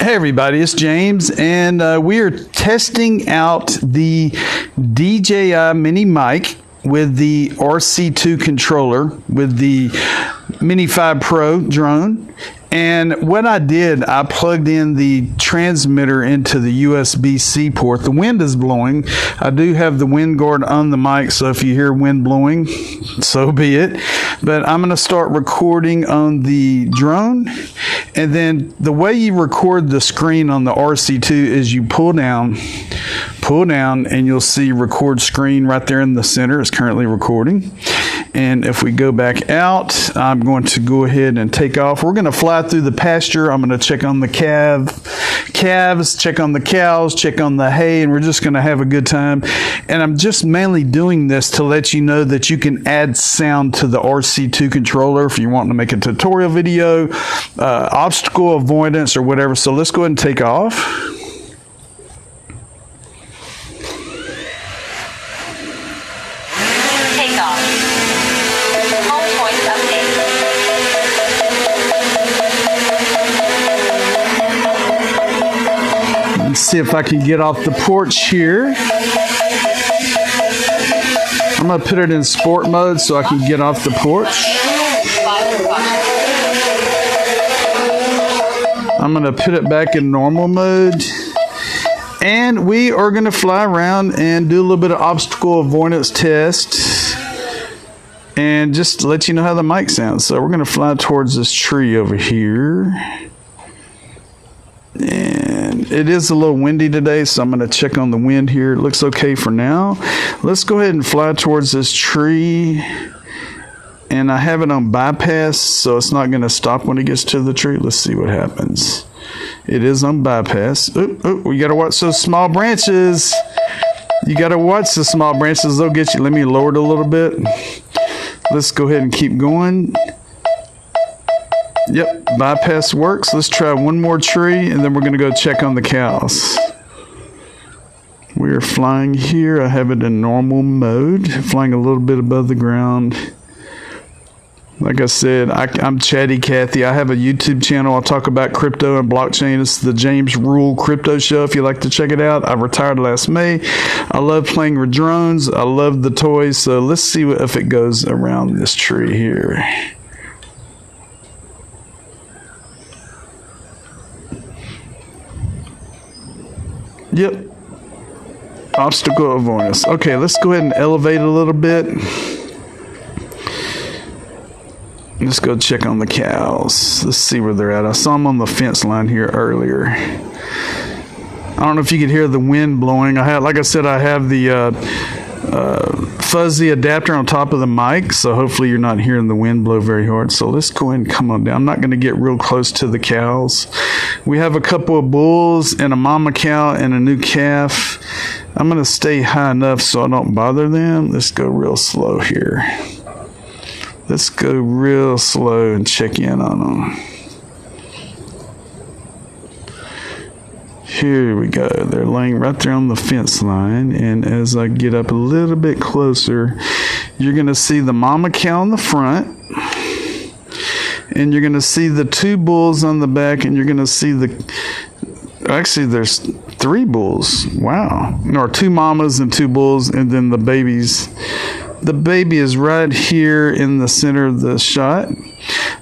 Hey everybody, it's James, and we are testing out the DJI Mini Mic with the RC2 controller with the Mini 5 Pro drone. And what I did, I plugged in the transmitter into the USB-C port. The wind is blowing. I do have the wind guard on the mic, so if you hear wind blowing, so be it. But I'm going to start recording on the drone. And then the way you record the screen on the RC2 is you pull down, and you'll see record screen right there in the center. It's currently recording. And if we go back out, I'm going to go ahead and take off. We're going to fly through the pasture. I'm going to check on the calves, check on the cows, check on the hay, and we're just going to have a good time. And I'm just mainly doing this to let you know that you can add sound to the RC2 controller if you want to make a tutorial video, obstacle avoidance, or whatever. So let's go ahead and take off. Let's see if I can get off the porch here. I'm going to put it in sport mode so I can get off the porch. I'm going to put it back in normal mode. And we are going to fly around and do a little bit of obstacle avoidance test. And just to let you know how the mic sounds. So we're going to fly towards this tree over here. And it is a little windy today, so I'm going to check on the wind here. It looks okay for now. Let's go ahead and fly towards this tree. And I have it on bypass, so it's not going to stop when it gets to the tree. Let's see what happens. It is on bypass. We got to watch those small branches. You got to watch the small branches. They'll get you. Let me lower it a little bit. Let's go ahead and keep going. Yep, bypass works. Let's try one more tree, and then we're going to go check on the cows. We are flying here. I have it in normal mode, flying a little bit above the ground. Like I said, I'm Chatty Cathy. I have a YouTube channel. I'll talk about crypto and blockchain. It's the James Rule Crypto Show if you'd like to check it out. I retired last May. I love playing with drones. I love the toys. So let's see if it goes around this tree here. Yep. Obstacle avoidance. Okay, let's go ahead and elevate a little bit. Let's go check on the cows. Let's see where they're at. I saw them on the fence line here earlier. I don't know if you could hear the wind blowing. Like I said, I have the fuzzy adapter on top of the mic, so hopefully you're not hearing the wind blow very hard. So let's go ahead and come on down. I'm not going to get real close to the cows. We have a couple of bulls and a mama cow and a new calf. I'm going to stay high enough so I don't bother them. Let's go real slow here. Let's go real slow and check in on them. Here we go. They're laying right there on the fence line. And as I get up a little bit closer, you're going to see the mama cow in the front. And you're going to see the two bulls on the back. And you're going to see actually, there's 3 bulls. Wow. Or 2 mamas and 2 bulls. And then the babies. The baby is right here in the center of the shot.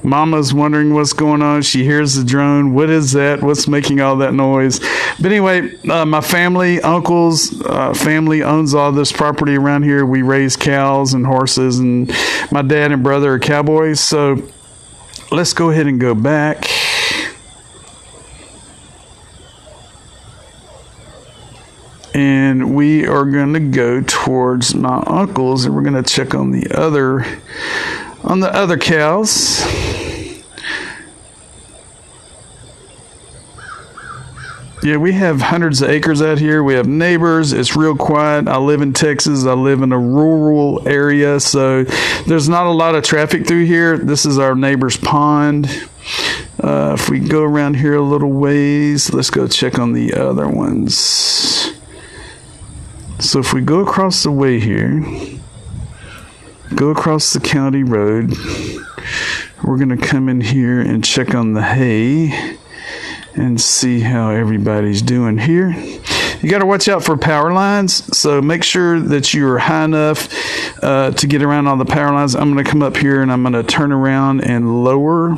Mama's wondering what's going on. She hears the drone. What is that? What's making all that noise? But anyway, my family, uncles, family owns all this property around here. We raise cows and horses, and my dad and brother are cowboys. So let's go ahead and go back. And we are going to go towards my uncle's, and we're going to check on the other cows. Yeah, we have hundreds of acres out here. We have neighbors. It's real quiet. I live in Texas. I live in a rural area, so there's not a lot of traffic through here. This is our neighbor's pond. If we go around here a little ways, let's go check on the other ones. So if we go across the way here, go across the county road, we're going to come in here and check on the hay. and see how everybody's doing here. You got to watch out for power lines, so make sure that you're high enough to get around all the power lines. I'm going to come up here and I'm going to turn around and lower.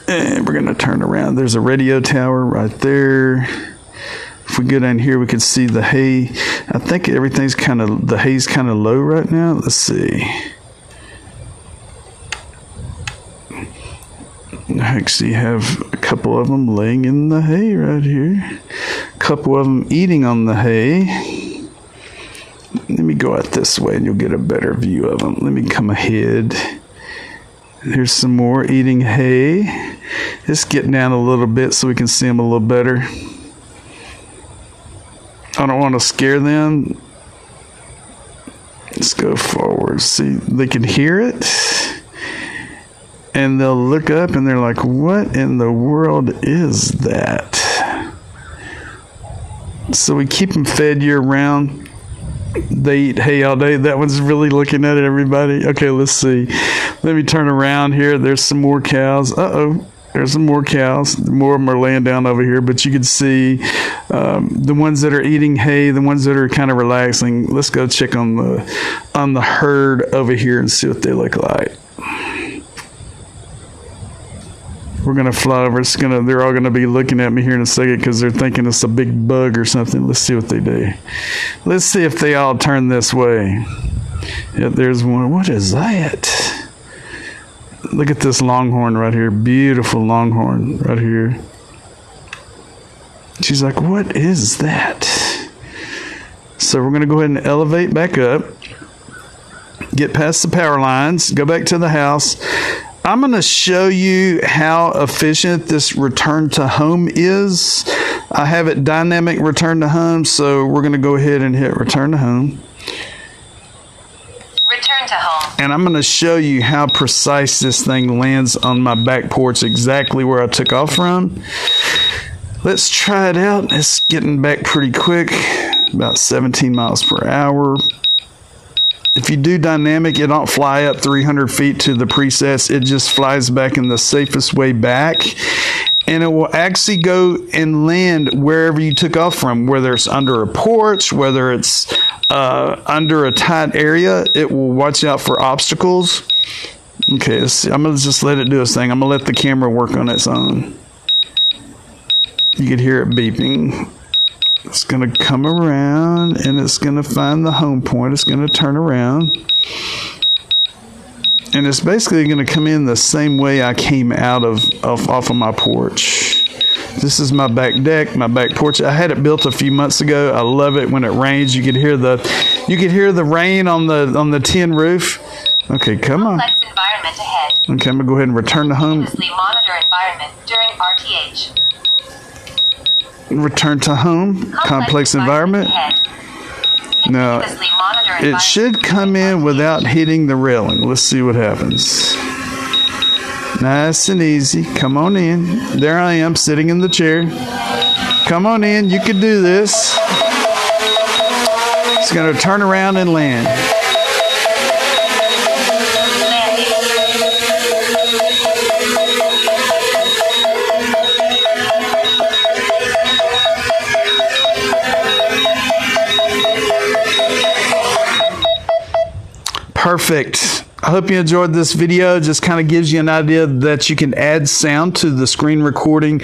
And we're going to turn around. There's a radio tower right there. If we go down here, we can see the hay. I think everything's the hay's kind of low right now. Let's see. I actually have a couple of them laying in the hay right here. A couple of them eating on the hay. Let me go out this way and you'll get a better view of them. Let me come ahead. Here's some more eating hay. Just getting down a little bit so we can see them a little better. I don't want to scare them. Let's go forward. See, they can hear it. And they'll look up and they're like, what in the world is that? So we keep them fed year round. They eat hay all day. That one's really looking at it, everybody. Okay, let's see. Let me turn around here. There's some more cows. Uh-oh. There's some more cows. More of them are laying down over here, but you can see the ones that are eating hay, the ones that are kind of relaxing. Let's go check on the herd over here and see what they look like. We're gonna fly over. They're all gonna be looking at me here in a second because they're thinking it's a big bug or something. Let's see what they do. Let's see if they all turn this way. Yep, there's one. What is that? Look at this longhorn right here. Beautiful longhorn right here. She's like, what is that? So we're gonna go ahead and elevate back up. Get past the power lines. Go back to the house. I'm going to show you how efficient this return to home is. I have it dynamic return to home, so we're going to go ahead and hit return to home. Return to home. And I'm going to show you how precise this thing lands on my back porch, exactly where I took off from. Let's try it out. It's getting back pretty quick, about 17 miles per hour. If you do dynamic, it don't fly up 300 feet to the presets. It just flies back in the safest way back. And it will actually go and land wherever you took off from, whether it's under a porch, whether it's under a tight area. It will watch out for obstacles. Okay, I'm going to just let it do its thing. I'm going to let the camera work on its own. You can hear it beeping. It's going to come around and it's going to find the home point. It's going to turn around. And it's basically going to come in the same way I came out off of my porch. This is my back deck, my back porch. I had it built a few months ago. I love it when it rains. You could hear the rain on the tin roof. Okay, come on. Complex environment ahead. Okay, I'm going to go ahead and return to home. Continuously monitor environment during RTH. Return to home, complex environment. Now, it should come in without hitting the railing. Let's see what happens. Nice and easy. Come on in. There I am sitting in the chair. Come on in. You can do this. It's going to turn around and land. Perfect. I hope you enjoyed this video. It just kind of gives you an idea that you can add sound to the screen recording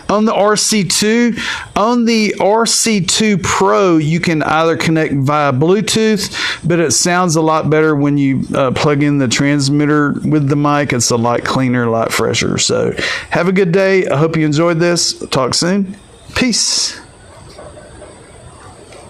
on the RC2. On the RC2 Pro, you can either connect via Bluetooth, but it sounds a lot better when you plug in the transmitter with the mic. It's a lot cleaner, a lot fresher. So have a good day. I hope you enjoyed this. Talk soon. Peace.